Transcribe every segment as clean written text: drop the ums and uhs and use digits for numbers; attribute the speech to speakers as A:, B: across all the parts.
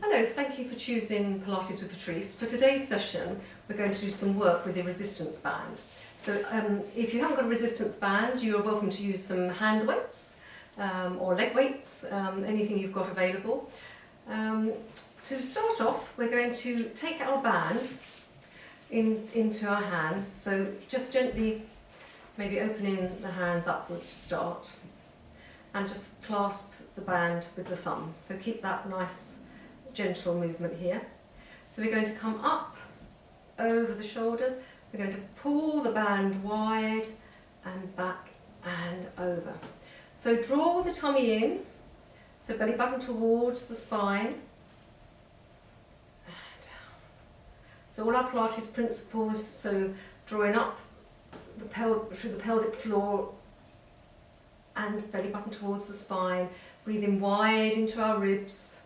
A: Hello, thank you for choosing Pilates with Patrice. For today's session, we're going to do some work with the resistance band. So if you haven't got a resistance band, you're welcome to use some hand weights or leg weights, anything you've got available. To start off, we're going to take our band into our hands, so just gently maybe opening the hands upwards to start, and just clasp the band with the thumb. So keep that nice gentle movement here. So we're going to come up over the shoulders, we're going to pull the band wide and back and over. So draw the tummy in, so belly button towards the spine and down. So all our Pilates principles, so drawing up through the pelvic floor and belly button towards the spine, breathing wide into our ribs.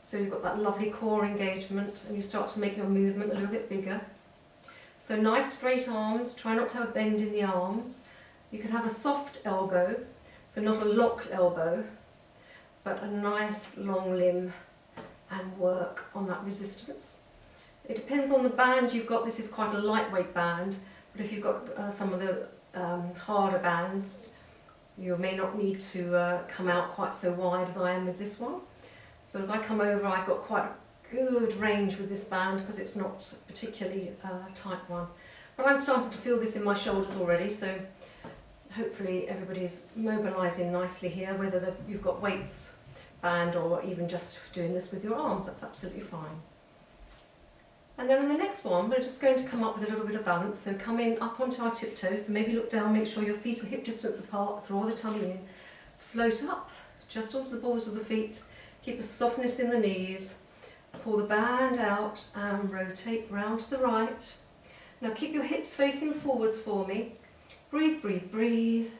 A: So you've got that lovely core engagement and you start to make your movement a little bit bigger. So nice straight arms, try not to have a bend in the arms. You can have a soft elbow, so not a locked elbow, but a nice long limb and work on that resistance. It depends on the band you've got. This is quite a lightweight band, but if you've got some of the harder bands, you may not need to come out quite so wide as I am with this one. So as I come over, I've got quite a good range with this band because it's not a particularly tight one. But I'm starting to feel this in my shoulders already, so hopefully everybody's mobilising nicely here, whether you've got weights band or even just doing this with your arms, that's absolutely fine. And then on the next one, we're just going to come up with a little bit of balance, so coming up onto our tiptoes, so maybe look down, make sure your feet are hip distance apart, draw the tummy in, float up, just onto the balls of the feet. Keep a softness in the knees, pull the band out and rotate round to the right. Now keep your hips facing forwards for me. Breathe, breathe, breathe.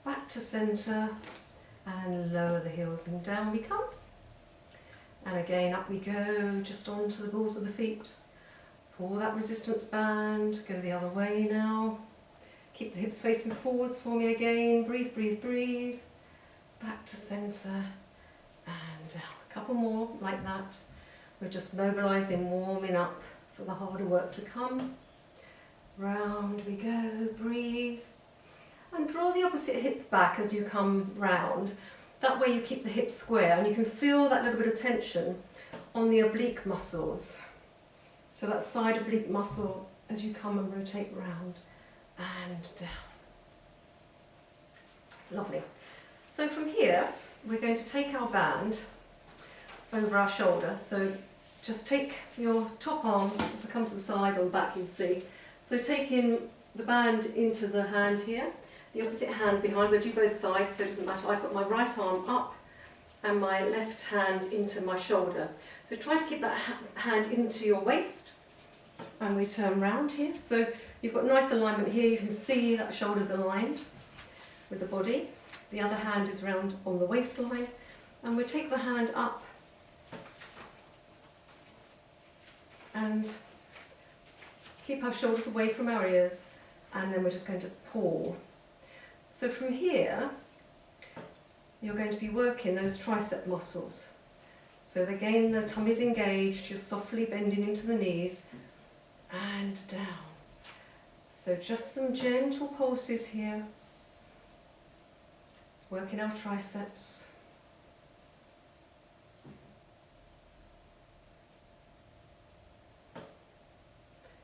A: Back to centre and lower the heels and down we come. And again up we go, just onto the balls of the feet. Pull that resistance band, go the other way now. Keep the hips facing forwards for me again. Breathe, breathe, breathe. Back to centre. And down. A couple more like that. We're just mobilising, warming up for the harder work to come. Round we go, breathe. And draw the opposite hip back as you come round. That way you keep the hips square and you can feel that little bit of tension on the oblique muscles. So that side oblique muscle as you come and rotate round and down. Lovely. So from here, we're going to take our band over our shoulder. So just take your top arm, if I come to the side or the back you'll see. So taking the band into the hand here, the opposite hand behind, we'll do both sides so it doesn't matter. I've got my right arm up and my left hand into my shoulder. So try to keep that hand into your waist and we turn round here. So you've got nice alignment here, you can see that shoulder's aligned with the body. The other hand is round on the waistline, and we take the hand up and keep our shoulders away from our ears, and then we're just going to pull. So from here, you're going to be working those tricep muscles. So again, the tummy's engaged, you're softly bending into the knees and down. So just some gentle pulses here. Working our triceps.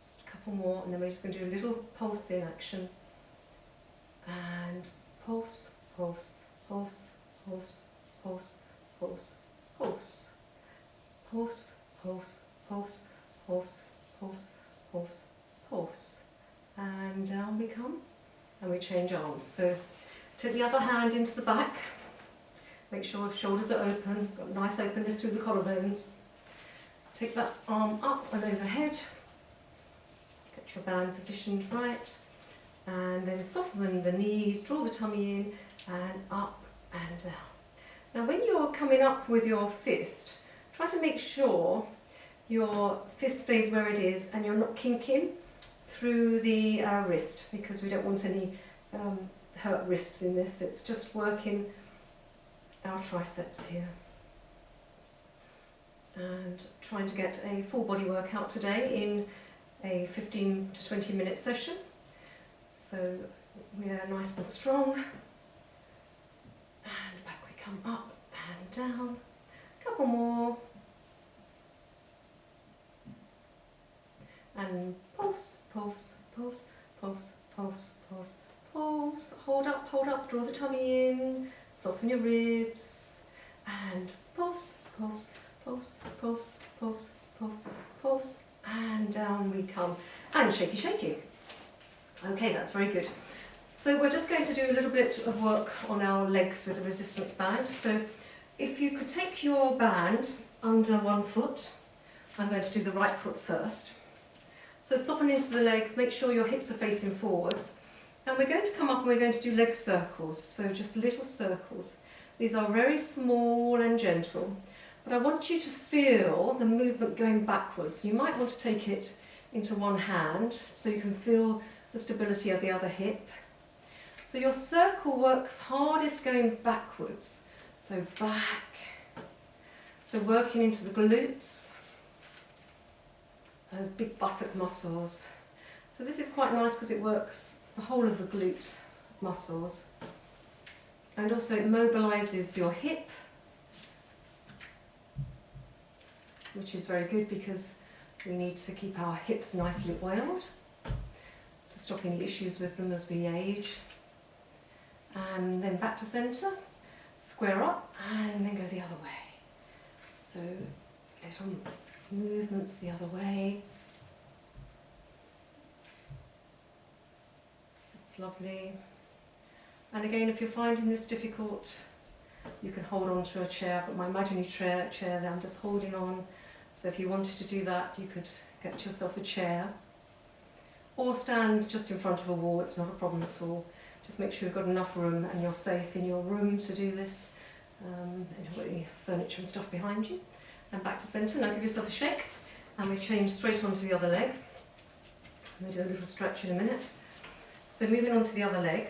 A: Just a couple more and then we're just going to do a little pulse in action. And pulse, pulse, pulse, pulse, pulse, pulse, pulse. Pulse, pulse, pulse, pulse, pulse, pulse, pulse. And down we come and we change arms. So take the other hand into the back, make sure shoulders are open, got a nice openness through the collarbones. Take that arm up and overhead, get your band positioned right, and then soften the knees, draw the tummy in, and up and down. Now when you're coming up with your fist, try to make sure your fist stays where it is and you're not kinking through the wrist, because we don't want any hurt wrists in this. It's just working our triceps here. and trying to get a full body workout today in a 15 to 20 minute session. So we're nice and strong, and back we come, up and down, a couple more, and pulse, pulse, pulse, pulse, pulse, pulse, pulse, hold up, draw the tummy in, soften your ribs, and pulse, pulse, pulse, pulse, pulse, pulse, pulse, and down we come, and shaky, shaky. Okay, that's very good. So we're just going to do a little bit of work on our legs with the resistance band. So if you could take your band under one foot, I'm going to do the right foot first. So soften into the legs, make sure your hips are facing forwards. And we're going to come up and we're going to do leg circles, so just little circles. These are very small and gentle, but I want you to feel the movement going backwards. You might want to take it into one hand so you can feel the stability of the other hip. So your circle works hardest going backwards, so back. So working into the glutes, those big buttock muscles. So this is quite nice because it works the whole of the glute muscles, and also it mobilises your hip, which is very good because we need to keep our hips nicely oiled to stop any issues with them as we age. And then back to centre, square up, and then go the other way. So little movements the other way. That's lovely. And again, if you're finding this difficult, you can hold on to a chair. I've got my imaginary chair there, I'm just holding on. So if you wanted to do that, you could get yourself a chair. Or stand just in front of a wall, it's not a problem at all. Just make sure you've got enough room and you're safe in your room to do this. And you've got any furniture and stuff behind you. And back to centre, now give yourself a shake. And we change straight onto the other leg. We'll do a little stretch in a minute. So moving on to the other leg.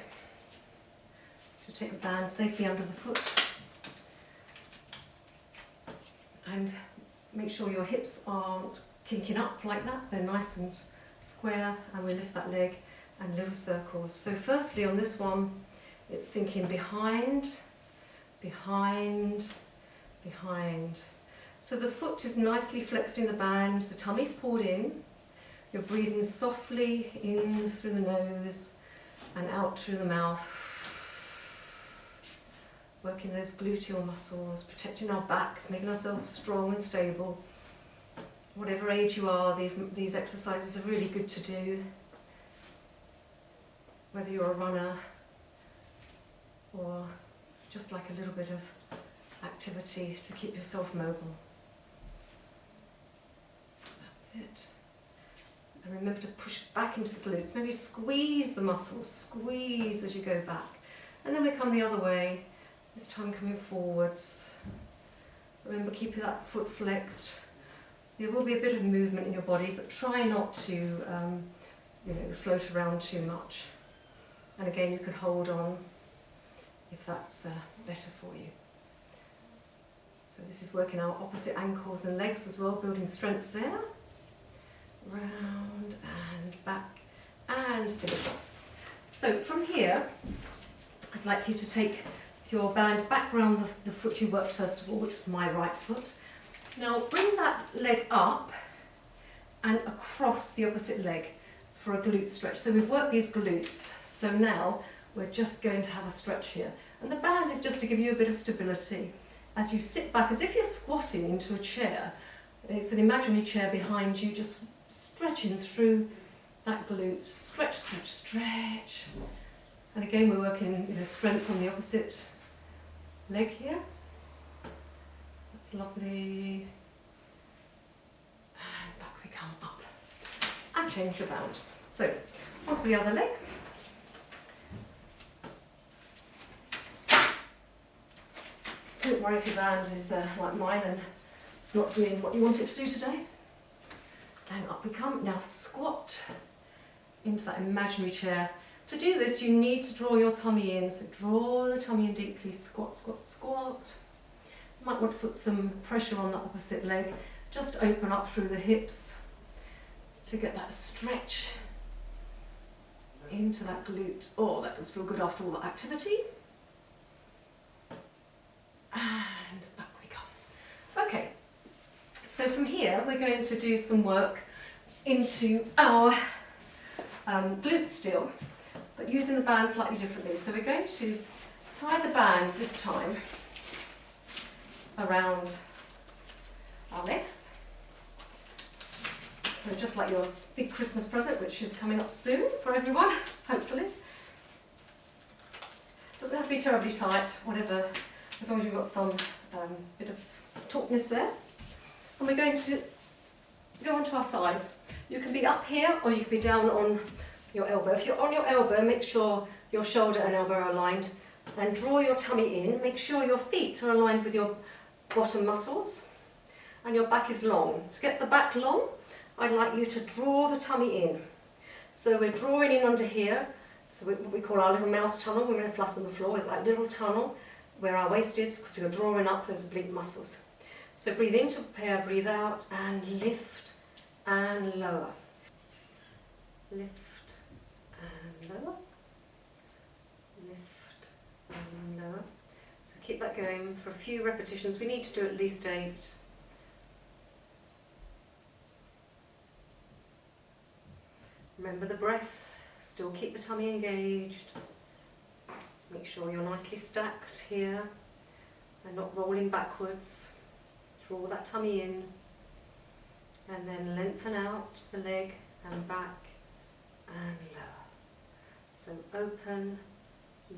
A: So take the band safely under the foot. And make sure your hips aren't kinking up like that. They're nice and square, and we lift that leg and little circles. So firstly on this one, it's thinking behind, behind, behind. So the foot is nicely flexed in the band, the tummy's pulled in, you're breathing softly in through the nose and out through the mouth. Working those gluteal muscles, protecting our backs, making ourselves strong and stable. Whatever age you are, these exercises are really good to do. Whether you're a runner or just like a little bit of activity to keep yourself mobile. That's it. And remember to push back into the glutes. Maybe squeeze the muscles, squeeze as you go back. And then we come the other way, this time coming forwards. Remember keeping that foot flexed. There will be a bit of movement in your body, but try not to float around too much. And again, you can hold on if that's better for you. So this is working out opposite ankles and legs as well, building strength there. Round and back and finish off. So from here, I'd like you to take your band back round the foot you worked first of all, which was my right foot. Now bring that leg up and across the opposite leg for a glute stretch. So we've worked these glutes. So now we're just going to have a stretch here. And the band is just to give you a bit of stability. As you sit back, as if you're squatting into a chair, it's an imaginary chair behind you, just stretching through that glute. Stretch, stretch, stretch. And again, we're working strength on the opposite leg here. That's lovely. And back we come up. And change your band. So, onto the other leg. Don't worry if your band is like mine and not doing what you want it to do today. And up we come. Now squat into that imaginary chair. To do this, you need to draw your tummy in. So draw the tummy in deeply. Squat, squat, squat. Might want to put some pressure on the opposite leg. Just open up through the hips to get that stretch into that glute. Oh, that does feel good after all that activity. And back we come. Okay, so from here we're going to do some work into our glutes still, but using the band slightly differently. So we're going to tie the band this time around our legs. So just like your big Christmas present, which is coming up soon for everyone, hopefully. Doesn't have to be terribly tight, whatever, as long as you've got some bit of tautness there. And we're going to go onto our sides. You can be up here or you can be down on your elbow. If you're on your elbow, make sure your shoulder and elbow are aligned, and draw your tummy in. Make sure your feet are aligned with your bottom muscles and your back is long. To get the back long, I'd like you to draw the tummy in. So we're drawing in under here, so what we call our little mouse tunnel. We're going to flat on the floor with that little tunnel where our waist is, because you're drawing up those oblique muscles. So breathe in to prepare, breathe out, and lift and lower. Lift and lower. Lift and lower. So keep that going for a few repetitions. We need to do at least 8. Remember the breath, still keep the tummy engaged. Make sure you're nicely stacked here and not rolling backwards. Draw that tummy in and then lengthen out the leg and back and lower. So open,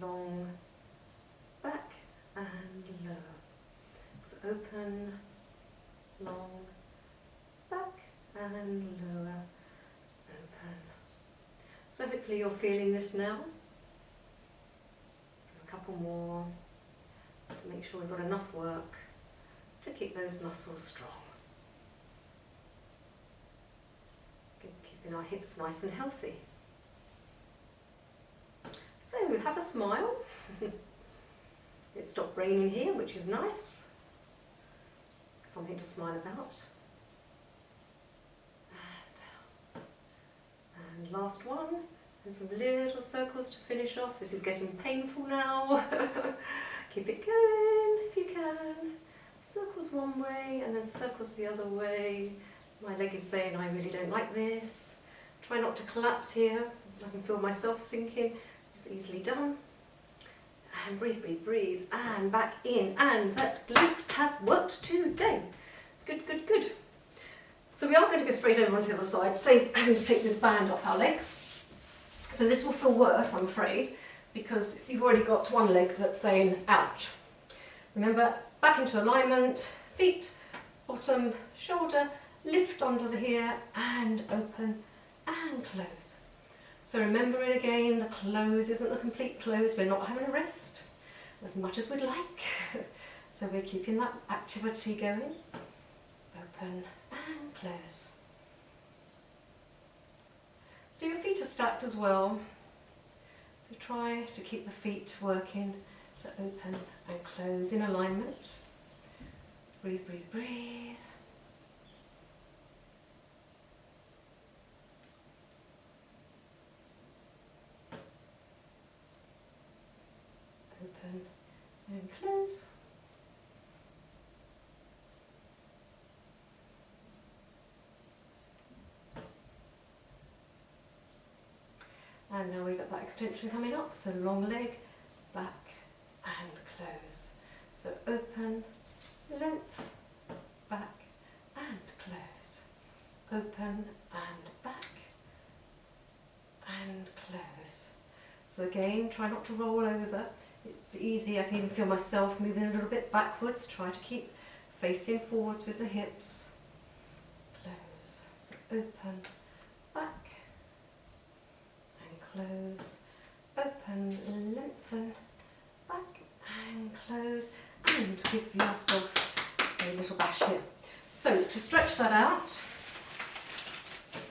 A: long, back and lower. So open, long, back and lower, open. So hopefully you're feeling this now. So a couple more to make sure we've got enough work to keep those muscles strong. Keeping our hips nice and healthy. So have a smile. It stopped raining here, which is nice. Something to smile about. And last one, and some little circles to finish off. This is getting painful now. Keep it going if you can. Circles one way and then circles the other way. My leg is saying I really don't like this. Try not to collapse here. I can feel myself sinking. It's easily done. And breathe, breathe, breathe. And back in. And that glute has worked today. Good, good, good. So we are going to go straight over onto the other side, save having to take this band off our legs. So this will feel worse, I'm afraid, because you've already got one leg that's saying, ouch. Remember, back into alignment, feet, bottom, shoulder, lift under the here, and open, and close. So remember it again, the close isn't a complete close, we're not having a rest, as much as we'd like. So we're keeping that activity going. Open, and close. So your feet are stacked as well. So try to keep the feet working to open and close in alignment. Breathe, breathe, breathe. Open and close. And now we've got that extension coming up, so long leg, back and close. So open, length, back and close. Open and back and close. So again, try not to roll over. It's easy, I can even feel myself moving a little bit backwards. Try to keep facing forwards with the hips. Close. So open, back, close, open, lengthen, back and close, and give yourself a little bash here. So to stretch that out,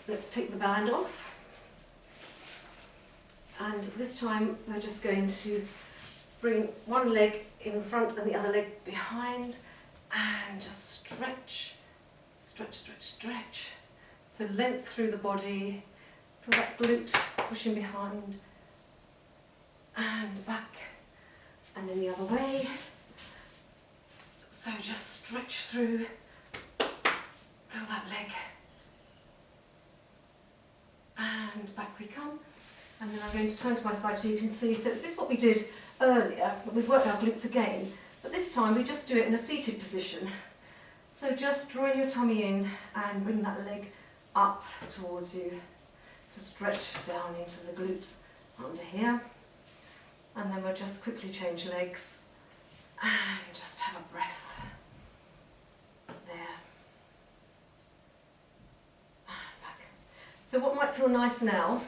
A: let's take the band off, and this time we're just going to bring one leg in front and the other leg behind, and just stretch, stretch, stretch, stretch. So length through the body, feel that glute pushing behind, and back, and then the other way. So just stretch through, feel that leg, and back we come. And then I'm going to turn to my side so you can see. So this is what we did earlier, but we've worked our glutes again. But this time we just do it in a seated position. So just drawing your tummy in and bring that leg up towards you to stretch down into the glutes under here. And then we'll just quickly change legs and just have a breath there. And back. So what might feel nice now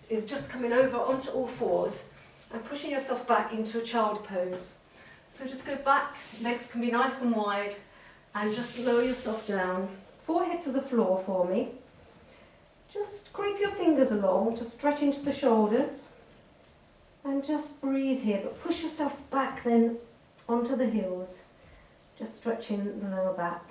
A: is just coming over onto all fours and pushing yourself back into a child pose. So just go back, legs can be nice and wide, and just lower yourself down, forehead to the floor for me. Just creep your fingers along, just stretch into the shoulders, and just breathe here, but push yourself back then onto the heels, just stretching the lower back.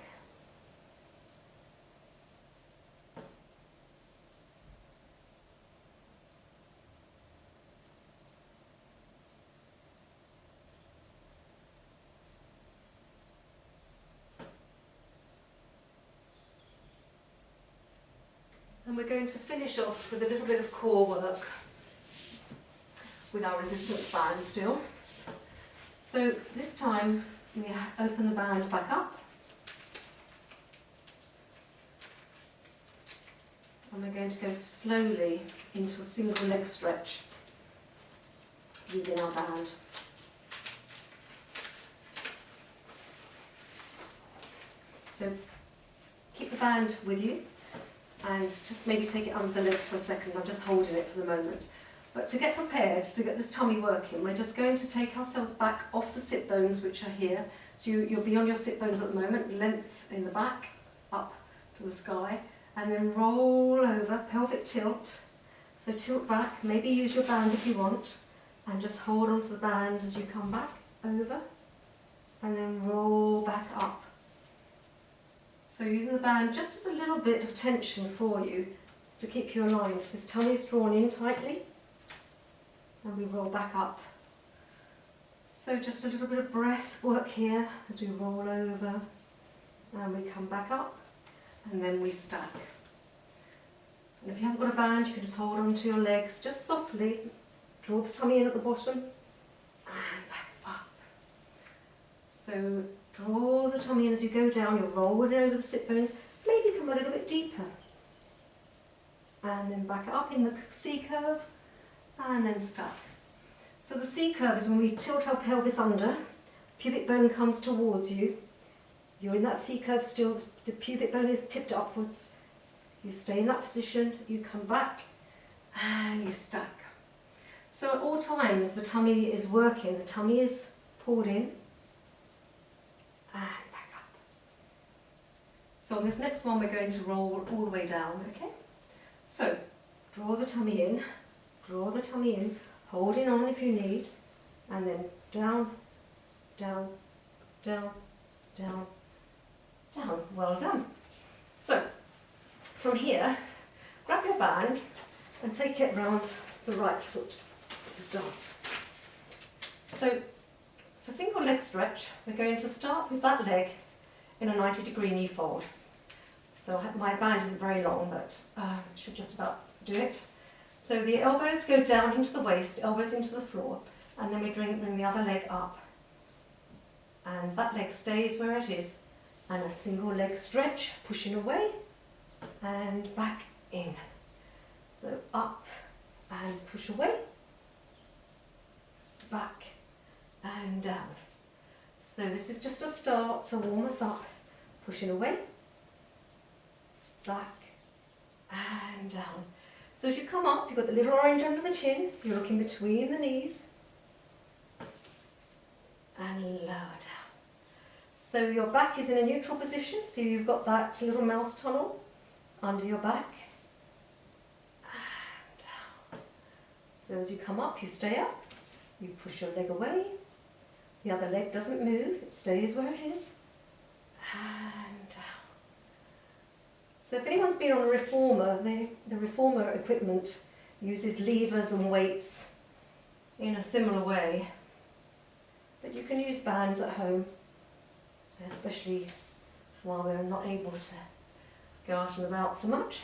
A: And we're going to finish off with a little bit of core work with our resistance band still. So this time we open the band back up. And we're going to go slowly into a single leg stretch using our band. So keep the band with you. And just maybe take it under the legs for a second. I'm just holding it for the moment. But to get prepared, to get this tummy working, we're just going to take ourselves back off the sit bones, which are here. So you'll be on your sit bones at the moment, length in the back, up to the sky, and then roll over, pelvic tilt. So tilt back, maybe use your band if you want, and just hold onto the band as you come back, over, and then roll back up. So using the band just as a little bit of tension for you to keep you aligned. This tummy is drawn in tightly and we roll back up. So just a little bit of breath work here as we roll over and we come back up and then we stack. And if you haven't got a band, you can just hold on to your legs just softly, draw the tummy in at the bottom and back up. So draw the tummy in as you go down, you're rolling over the sit bones, maybe come a little bit deeper. And then back up in the C curve, and then stack. So the C curve is when we tilt our pelvis under, pubic bone comes towards you, you're in that C curve still, the pubic bone is tipped upwards, you stay in that position, you come back, and you stack. So at all times the tummy is working, the tummy is pulled in, and back up. So on this next one we're going to roll all the way down, okay? So draw the tummy in, holding on if you need, and then down, down, down, down, down. Well done. So from here, grab your band and take it round the right foot to start. So for single leg stretch, we're going to start with that leg in a 90-degree knee fold. So my band isn't very long, but should just about do it. So the elbows go down into the waist, elbows into the floor, and then we bring the other leg up. And that leg stays where it is. And a single leg stretch, pushing away, and back in. So up and push away, back and down. So this is just a start to warm us up, pushing away, back and down. So as you come up, you've got the little orange under the chin, you're looking between the knees, and lower down. So your back is in a neutral position, so you've got that little mouse tunnel under your back, and down. So as you come up, you stay up, you push your leg away, the other leg doesn't move, it stays where it is, and down. So if anyone's been on a reformer, the reformer equipment uses levers and weights in a similar way, but you can use bands at home, especially while we're not able to go out and about so much.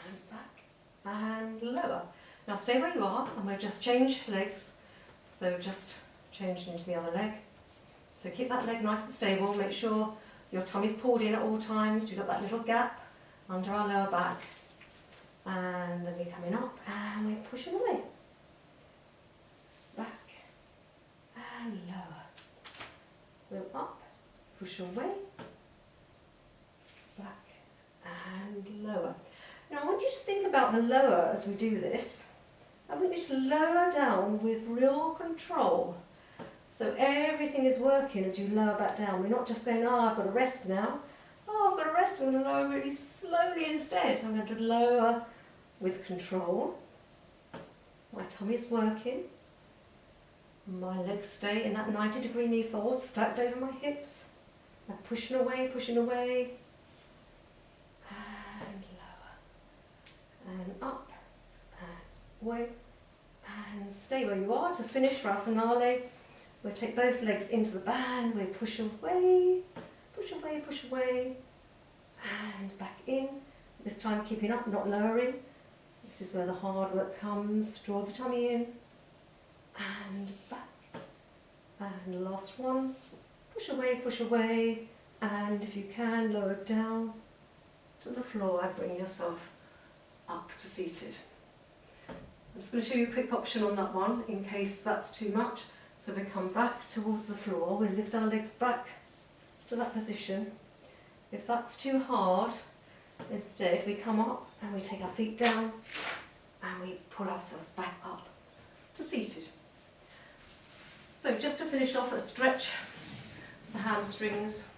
A: And back and lower. Now stay where you are, and we'll just change legs. So just change into the other leg. So keep that leg nice and stable. Make sure your tummy's pulled in at all times. You've got that little gap under our lower back. And then we're coming up and we're pushing away. Back and lower. So up, push away, back and lower. Now I want you to think about the lower as we do this. I want you to lower down with real control. So everything is working as you lower back down. We're not just going, oh, I've got to rest now. Oh, I've got to rest. I'm going to lower really slowly instead. I'm going to lower with control. My tummy is working. My legs stay in that 90-degree knee fold, stacked over my hips. I'm pushing away, and lower. And up, and away, and stay where you are to finish for our finale. We'll take both legs into the band, we'll push away, and back in. This time keeping up, not lowering. This is where the hard work comes. Draw the tummy in, and back. And last one, push away, and if you can, lower down to the floor and bring yourself up to seated. I'm just going to show you a quick option on that one in case that's too much. So we come back towards the floor, we lift our legs back to that position. If that's too hard, instead we come up and we take our feet down and we pull ourselves back up to seated. So just to finish off, a stretch the hamstrings.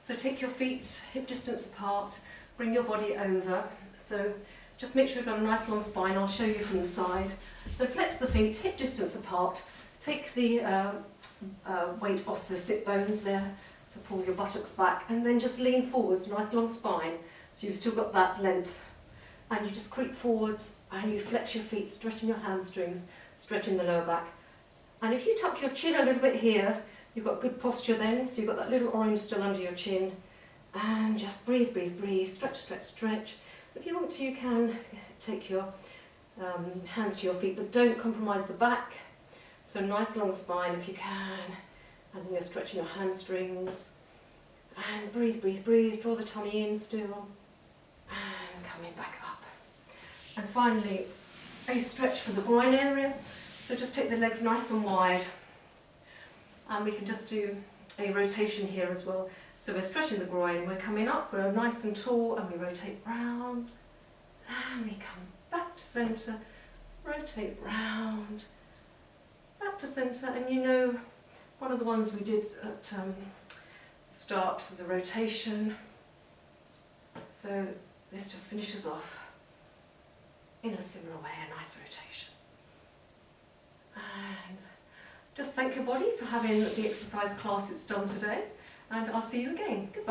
A: So take your feet hip distance apart, bring your body over. So just make sure you've got a nice long spine. I'll show you from the side. So flex the feet hip distance apart. Take the weight off the sit bones there. So pull your buttocks back and then just lean forwards, nice long spine. So you've still got that length. And you just creep forwards and you flex your feet, stretching your hamstrings, stretching the lower back. And if you tuck your chin a little bit here, you've got good posture then, so you've got that little orange still under your chin. And just breathe, stretch. If you want to, you can take your hands to your feet, but don't compromise the back. So nice long spine if you can. And then you're stretching your hamstrings. And breathe, draw the tummy in still. And coming back up. And finally, a stretch for the groin area. So just take the legs nice and wide. And we can just do a rotation here as well. So we're stretching the groin, we're coming up, we're nice and tall, and we rotate round. And we come back to centre, rotate round, back to centre. And you know, one of the ones we did at the start was a rotation. So this just finishes off in a similar way, a nice rotation. And just thank your body for having the exercise class it's done today, and I'll see you again. Goodbye.